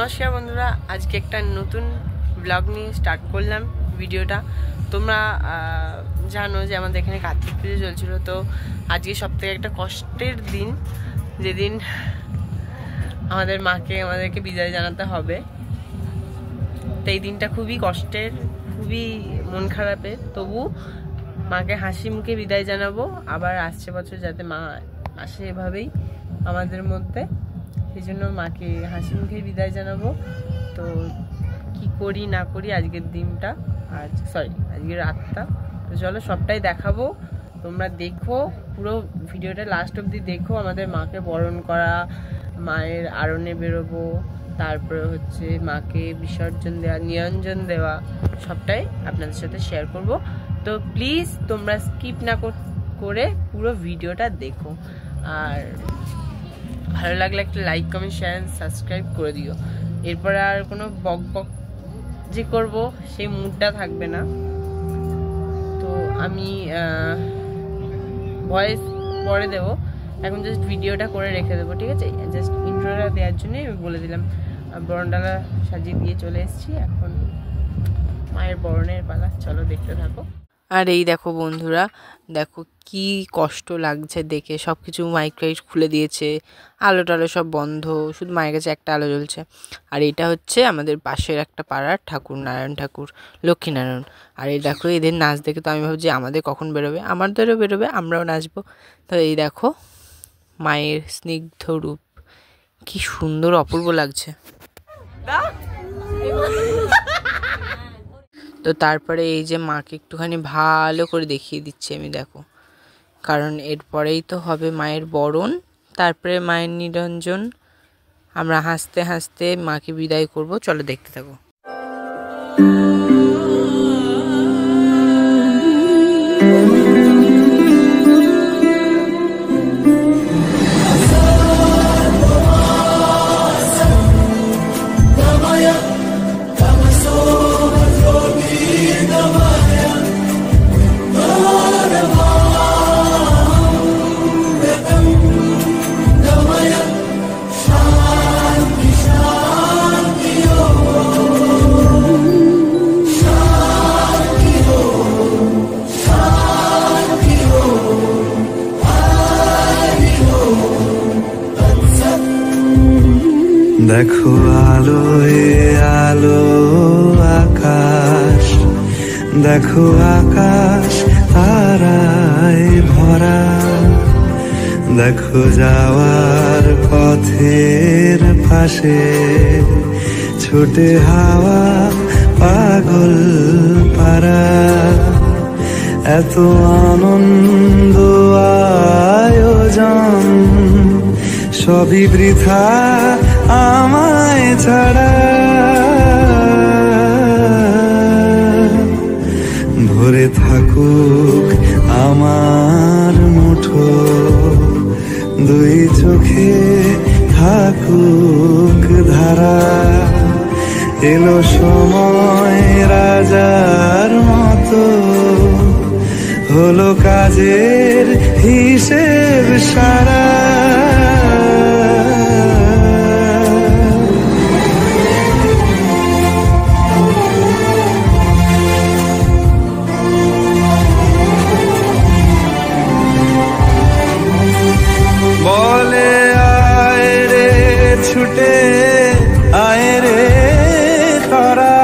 নমস্কার বন্ধুরা, আজকে একটা নতুন ব্লগ নিয়ে স্টার্ট করলাম ভিডিওটা। তোমরা জানো যে আমাদের এখানে কার্তিক পুজো চলছিল, তো আজকে সবথেকে একটা কষ্টের দিন, যেদিন আমাদেরকে বিদায় জানাতে হবে। তো এই দিনটা খুবই কষ্টের, খুবই মন খারাপের, তবু মাকে হাসি মুখে বিদায় জানাবো। আবার আসছে বছর যাতে মা আসে এভাবেই আমাদের মধ্যে, সেই জন্য মাকে হাসি মুখে বিদায় জানাবো। তো কি করি না করি আজকের দিনটা, আজকের রাতটা, তো চলো সবটাই দেখাবো। তোমরা দেখো, পুরো ভিডিওটা লাস্ট অবধি দেখো। আমাদের মাকে বরণ করা, মায়ের আরণে বেরোবো, তারপরে হচ্ছে মাকে বিসর্জন দেওয়া, নিরঞ্জন দেওয়া, সবটাই আপনাদের সাথে শেয়ার করব। তো প্লিজ তোমরা স্কিপ না করে পুরো ভিডিওটা দেখো, আর ভালো লাগলে একটা লাইক, কমেন্ট, শেয়ার, সাবস্ক্রাইব করে দিও। এরপরে আর কোনো বক যে করবো সেই মুডটা থাকবে না। তো আমি ভয়েস পরে দেবো, এখন জাস্ট ভিডিওটা করে রেখে দেবো, ঠিক আছে? জাস্ট ইন্ট্রোটা দেওয়ার জন্যই আমি বলে দিলাম। বরণডালা সাজিয়ে দিয়ে চলে এসেছি, এখন মায়ের বরণের পালা, চলো দেখতে থাকো। আর এই দেখো বন্ধুরা, দেখো কি কষ্ট লাগছে দেখে। সব কিছু মাইক খুলে দিয়েছে, আলো টালো সব বন্ধ, শুধু মায়ের কাছে একটা আলো জ্বলছে। আর এটা হচ্ছে আমাদের পাশের একটা পাড়ার ঠাকুর, নারায়ণ ঠাকুর, লক্ষ্মীনারায়ণ। আর এই দেখো এদের নাচ দেখে তো আমি ভাবছি আমাদের কখন বেরোবে, আমাদেরও বেরোবে, আমরাও নাচবো। তো এই দেখো মায়ের স্নিগ্ধ রূপ, কি সুন্দর অপূর্ব লাগছে। তো তারপরে এই যে মাকে একটুখানি ভালো করে দেখিয়ে দিচ্ছি আমি, দেখো, কারণ এরপরেই তো হবে মায়ের বরণ, তারপরে মায়ের নিরঞ্জন। আমরা হাসতে হাসতে মাকে বিদায় করব, চলো দেখতে থাকো। দেখো আলোয় আলো আকাশ, দেখো আকাশ তারায় ভরা, দেখো যাওয়ার পথের পাশে ছোটে হাওয়া পাগল পারা। এত আনন্দ আয়োজন সবই বৃথা আমায় ছাড়া। ভরে থাকুক আমার মুঠো, দুই চোখে থাকুক ধারা। এলো সময় রাজার মতো, হলো কাজের হিসেব সারা। বলে আয় রে ছুটে আয় রে তারা,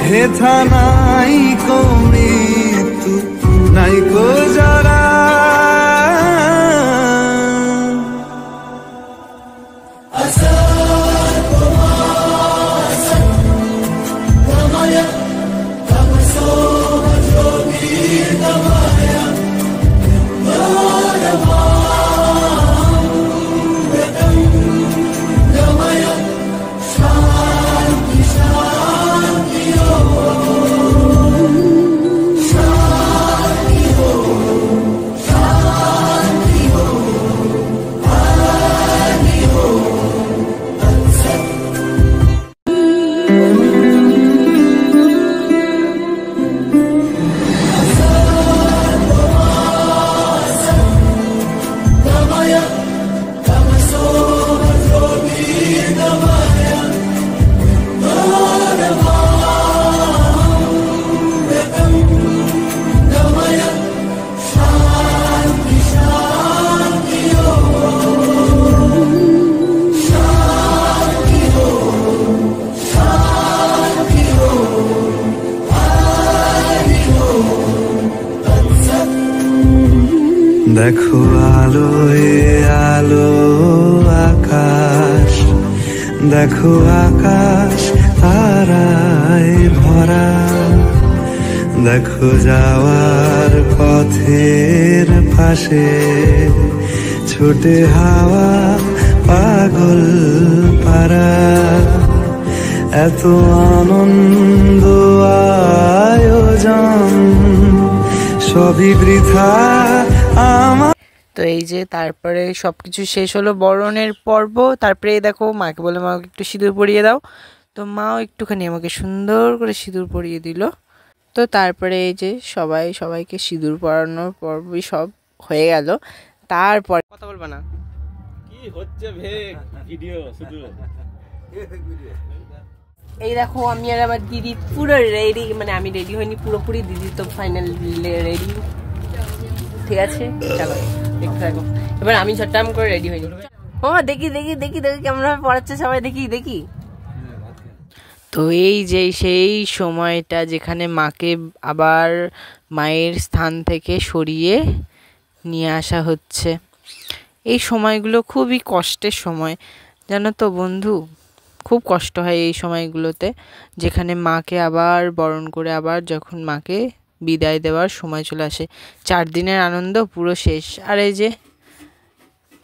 হেথা নাই কো মৃত্যু নাই কো যারা। দেখো আলোয় আলো আকাশ, দেখো আকাশ তারায় ভরা, দেখো যাওয়ার পথের পাশে ছোটে হাওয়া পাগল পারা। এত আনন্দ আয়োজন সবই বৃথা আমার। তো এই যে তারপরে সবকিছু শেষ হলো বরণের পর্ব। তারপরে দেখো মাকে বলে মাকে একটু সিঁদুর পরিয়ে দাও, তো মাও একটুখানি আমাকে সুন্দর করে সিঁদুর পরিয়ে দিল। তো তারপরে এই যে সবাইকে সিঁদুর পরানোর পর্বই সব হয়ে গেল। তারপর কথা বলবা না কি হচ্ছে ভিডিও শুধু। এই দেখো আমি আর আমার দিদি পুরো রেডি, মানে আমি রেডি হইনি পুরোপুরি, দিদি তো ফাইনাল রেডি। ঠিক আছে চলো দেখতে থাকো। এবার আমি ঝট্টাম করে রেডি হয়ে যাবো। ও দেখি দেখি দেখি দেখি কেমন ভাবে পড়াচ্ছে সবাই, দেখি দেখি। তো এই যে সেই সময়টা যেখানে মাকে আবার মায়ের স্থান থেকে সরিয়ে নিয়ে আসা হচ্ছে, এই সময়গুলো খুবই কষ্টের সময় জানো তো বন্ধু, খুব কষ্ট হয় এই সময়গুলোতে, যেখানে মাকে আবার বরণ করে আবার যখন মাকে বিদায় দেওয়ার সময় চলে আসে। 4 দিনের আনন্দ পুরো শেষ। আর এই যে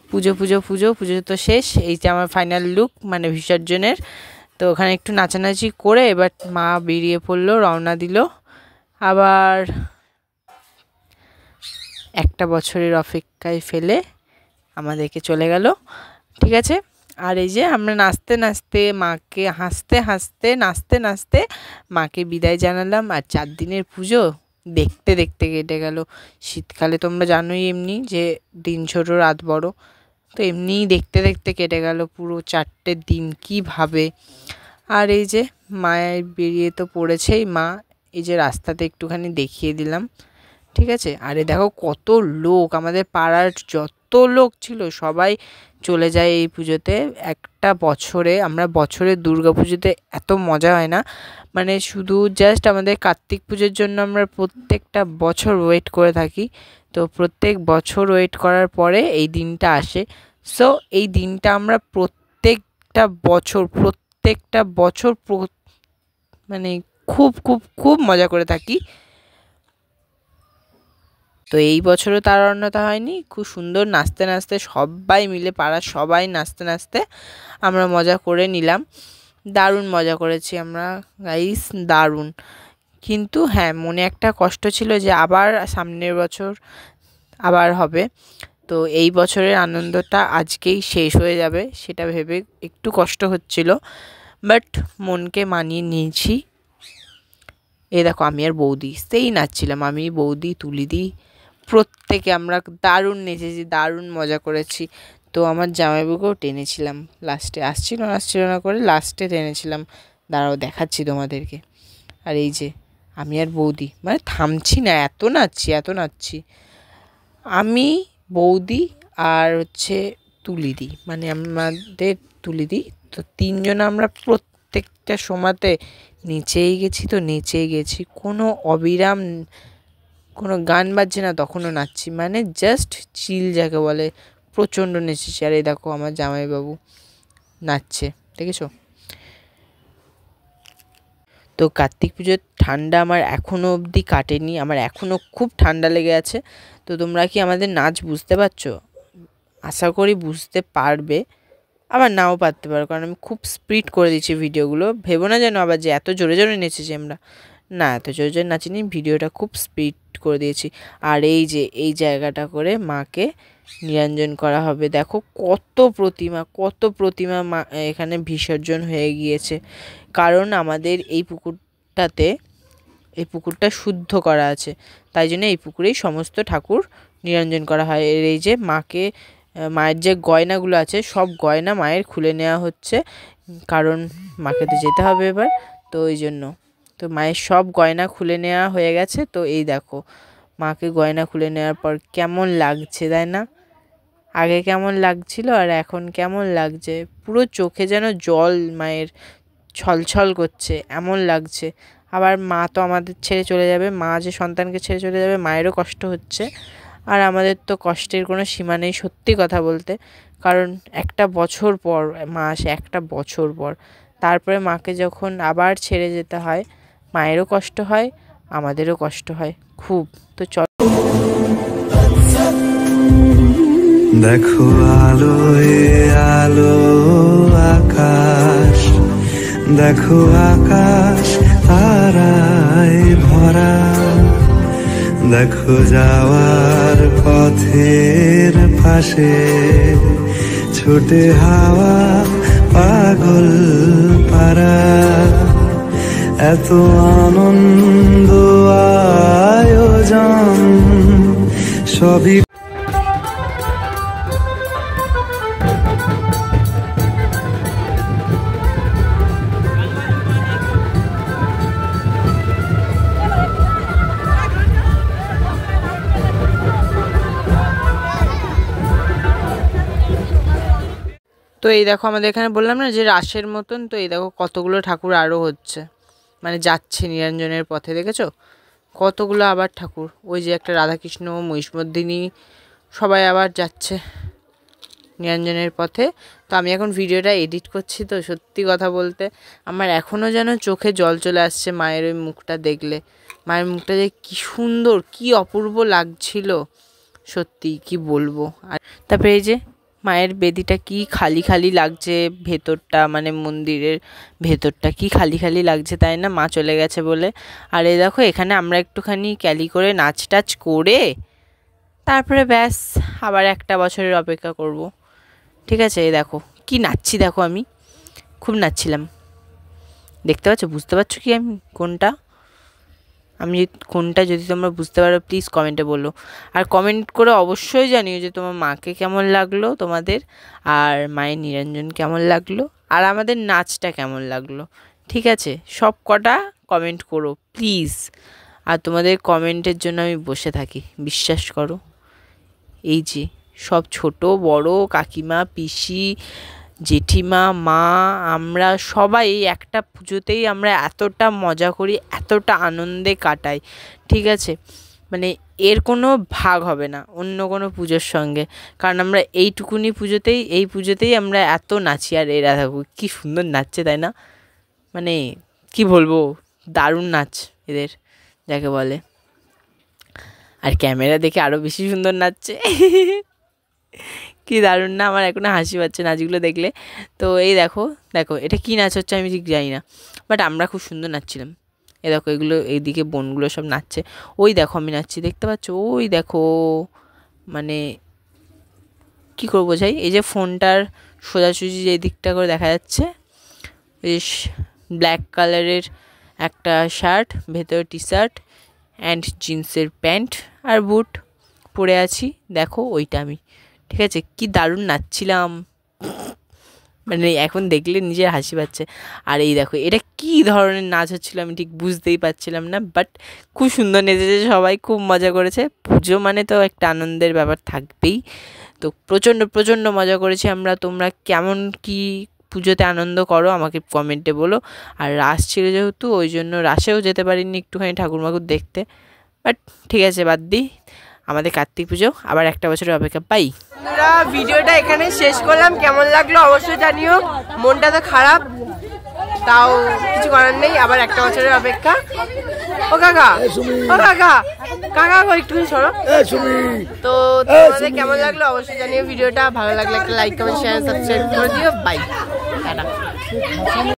পুজো পুজো পুজো পুজো তো শেষ। এই যে আমার ফাইনাল লুক মানে বিসর্জনের। তো ওখানে একটু নাচানাচি করে এবার মা বেরিয়ে পড়লো, রওনা দিল আবার একটা বছরের অপেক্ষায় ফেলে আমাদেরকে চলে গেল। ঠিক আছে। আর এই যে আমরা নাচতে নাচতে মাকে হাসতে হাসতে নাচতে নাচতে মাকে বিদায় জানালাম। আর 4 দিনের পুজো দেখতে দেখতে কেটে গেল। শীতকালে তোমরা জানোই এমনি যে দিন ছোট রাত বড়, তো এমনিই দেখতে দেখতে কেটে গেল পুরো 4টে দিন কীভাবে। আর এই যে মায়ের বেরিয়ে তো পড়েছেই মা, এই যে রাস্তাতে একটুখানি দেখিয়ে দিলাম। ঠিক আছে। আরে দেখো কত লোক, আমাদের পাড়ার যত লোক ছিল সবাই চলে যায় এই পুজোতে। একটা বছরে আমরা বছরের দুর্গা পুজোতে এত মজা হয় না, মানে শুধু জাস্ট আমাদের কার্তিক পুজোর জন্য আমরা প্রত্যেকটা বছর ওয়েট করে থাকি। তো প্রত্যেক বছর ওয়েট করার পরে এই দিনটা আসে। সো এই দিনটা আমরা প্রত্যেকটা বছর মানে খুব খুব খুব মজা করে থাকি। তো এই বছরও তার অন্যথা হয়নি, খুব সুন্দর নাচতে নাচতে সবাই মিলে পাড়ার সবাই নাচতে নাচতে আমরা মজা করে নিলাম। দারুণ মজা করেছি আমরা গাইস, দারুণ। কিন্তু হ্যাঁ মনে একটা কষ্ট ছিল যে আবার সামনের বছর আবার হবে, তো এই বছরের আনন্দটা আজকেই শেষ হয়ে যাবে সেটা ভেবে একটু কষ্ট হচ্ছিল, বাট মনকে মানিয়ে নিয়েছি। এই দেখো আমি আর বৌদি সেই নাচছিলাম, আমি বৌদি তুলিদি প্রত্যেকে আমরা দারুণ নেচেছি, দারুণ মজা করেছি। তো আমার জামাইবাবুকেও টেনেছিলাম লাস্টে, আসছিল না করে লাস্টে টেনেছিলাম, দাঁড়াও দেখাচ্ছি তোমাদেরকে। আর এই যে আমি আর বৌদি মানে থামছি না, এত নাচছি আমি বৌদি আর হচ্ছে তুলিদি, মানে আমাদের তুলিদি। তো 3 জন আমরা প্রত্যেকটা সময়তে নেচেই গেছি, কোনো অবিরাম কোনো গান বাজছে না তখনও নাচছি, মানে জাস্ট চিল যাকে বলে, প্রচণ্ড নেচেছি। আর এই দেখো আমার জামাইবাবু নাচছে, দেখেছো? তো কার্তিক পুজোর ঠান্ডা আমার এখনও অবধি কাটেনি, আমার এখনও খুব ঠান্ডা লেগে আছে। তো তোমরা কি আমাদের নাচ বুঝতে পারছো? আশা করি বুঝতে পারবে, আবার নাও পারতে পারো, কারণ আমি খুব স্পিড করে দিচ্ছি ভিডিওগুলো। ভেবো না যেন আবার যে এত জোরে জোরে নেচেছি আমরা, না এত জোরে জোরে নাচিনি, ভিডিওটা খুব স্পিড করে দিয়েছি। আর এই যে এই জায়গাটা করে মাকে নিরঞ্জন করা হবে, দেখো কত প্রতিমা মা এখানে বিসর্জন হয়ে গিয়েছে। কারণ আমাদের এই পুকুরটা শুদ্ধ করা আছে, তাই জন্য এই পুকুরেই সমস্ত ঠাকুর নিরঞ্জন করা হয়। এই যে মায়ের যে গয়নাগুলো আছে সব গয়না মায়ের খুলে নেওয়া হচ্ছে, কারণ মাকে তো যেতে হবে এবার, তো ওই জন্য। তো মায়ের সব গয়না খুলে নেওয়া হয়ে গেছে। তো এই দেখো মাকে গয়না খুলে নেওয়ার পর কেমন লাগছে, তাই না? আগে কেমন লাগছিল আর এখন কেমন লাগছে, পুরো চোখে যেন জল মায়ের ছলছল করছে এমন লাগছে। আবার মা তো আমাদের ছেড়ে চলে যাবে, মা যে সন্তানকে ছেড়ে চলে যাবে মায়েরও কষ্ট হচ্ছে, আর আমাদের তো কষ্টের কোনো সীমা নেই সত্যি কথা বলতে, কারণ একটা বছর পর মা আসে, একটা বছর পর। তারপরে মাকে যখন আবার ছেড়ে যেতে হয়, মায়েরও কষ্ট হয়, আমাদেরও কষ্ট হয় খুব। তো চল দেখো আলোয় আলো আকাশ, দেখো আকাশ তারায় ভরা, দেখো যাওয়ার পথের পাশে ছোটে হাওয়া পাগল পারা, এত আনন্দ আয়োজন সবই। তো এই দেখো আমাদের এখানে বললাম না যে রাসের মতন, তো এই দেখো কতগুলো ঠাকুর আরও হচ্ছে, মানে যাচ্ছে নিরঞ্জনের পথে, দেখেছো কতগুলো আবার ঠাকুর। ওই যে একটা রাধাকৃষ্ণ, মহিষমর্দিনী, সবাই আবার যাচ্ছে নিরঞ্জনের পথে। তো আমি এখন ভিডিওটা এডিট করছি, তো সত্যি কথা বলতে আমার এখনও যেন চোখে জল চলে আসছে মায়ের ওই মুখটা দেখলে। মায়ের মুখটা যে কী সুন্দর, কী অপূর্ব লাগছিল, সত্যি কি বলবো। আর তারপরে এই যে মায়ের বেদিটা কি খালি খালি লাগছে, ভেতরটা মানে মন্দিরের ভেতরটা কি খালি খালি লাগছে, তাই না, মা চলে গেছে বলে। আর এই দেখো এখানে আমরা একটুখানি ক্যালি করে নাচ টাচ করে তারপরে ব্যাস আবার একটা বছরের অপেক্ষা করব। ঠিক আছে, এই দেখো কি নাচছি, দেখো আমি খুব নাচছিলাম, দেখতে পাচ্ছ, বুঝতে পারছো কি আমি কোনটা, আমি কোনটা যদি তোমরা বুঝতে পারো প্লিজ কমেন্টে বলো। আর কমেন্ট করে অবশ্যই জানিও যে তোমার মাকে কেমন লাগলো তোমাদের, আর মায়ের নিরঞ্জন কেমন লাগলো, আর আমাদের নাচটা কেমন লাগলো। ঠিক আছে, সব কটা কমেন্ট করো প্লিজ। আর তোমাদের কমেন্টের জন্য আমি বসে থাকি, বিশ্বাস করো। এই যে সব ছোট বড় কাকিমা, পিসি, জেঠিমা, মা, আমরা সবাই একটা পুজোতেই আমরা এতটা মজা করি, এতটা আনন্দে কাটাই। ঠিক আছে, মানে এর কোনো ভাগ হবে না অন্য কোনো পুজোর সঙ্গে, কারণ আমরা এইটুকুনি পুজোতেই, এই পুজোতেই আমরা এত নাচি। আর এরা থাকবো কী সুন্দর নাচছে, তাই না, মানে কি বলবো, দারুণ নাচ এদের যাকে বলে। আর ক্যামেরা দেখে আরও বেশি সুন্দর নাচছে কি দারুণ না, আমার এখনও হাসি পাচ্ছে নাচগুলো দেখলে। তো এই দেখো দেখো এটা কী নাচ হচ্ছে আমি ঠিক জানি না, বাট আমরা খুব সুন্দর নাচছিলাম। এই দেখো এগুলো এইদিকে বোনগুলো সব নাচছে, ওই দেখো আমি নাচছি দেখতে পাচ্ছ, ওই দেখো, মানে কী করবো বোঝাই, এই যে ফোনটার সোজাসুজি যে দিকটা করে দেখা যাচ্ছে, বেশ ব্ল্যাক কালারের একটা শার্ট, ভেতরে টি শার্ট অ্যান্ড জিন্সের প্যান্ট আর বুট পরে আছি, দেখো ওইটা আমি। ঠিক আছে, কি দারুণ নাচছিলাম, মানে এখন দেখলে নিজের হাসি পাচ্ছে। আর এই দেখো এটা কি ধরনের নাচ হচ্ছিলো আমি ঠিক বুঝতেই পারছিলাম না, বাট খুব সুন্দর নেচেছে সবাই, খুব মজা করেছে। পুজো মানে তো একটা আনন্দের ব্যাপার থাকবেই, তো প্রচণ্ড প্রচণ্ড মজা করেছি আমরা। তোমরা কেমন কি পুজোতে আনন্দ করো আমাকে কমেন্টে বলো। আর রাস ছিল যেহেতু ওই জন্য রাসেও যেতে পারিনি একটুখানি ঠাকুর মাকুর দেখতে, বাট ঠিক আছে বাদ দিই, আমাদের কার্তিক পুজো আবার একটা বছরের অপেক্ষা পাই। আমরা ভিডিওটা এখানে শেষ করলাম, কেমন লাগলো অবশ্যই জানিও। মনটা তো খারাপ, তাও কিছু করার নেই, আবার একটা বছরের অপেক্ষা। ও কাকা, ও কাকা, কাকা একটুখানি সরো। তো তোমাদের কেমন লাগলো অবশ্যই জানিও। ভিডিওটা ভালো লাগলে একটা লাইক কমেন্ট শেয়ার সাবস্ক্রাইব করে দিও। Bye, tata.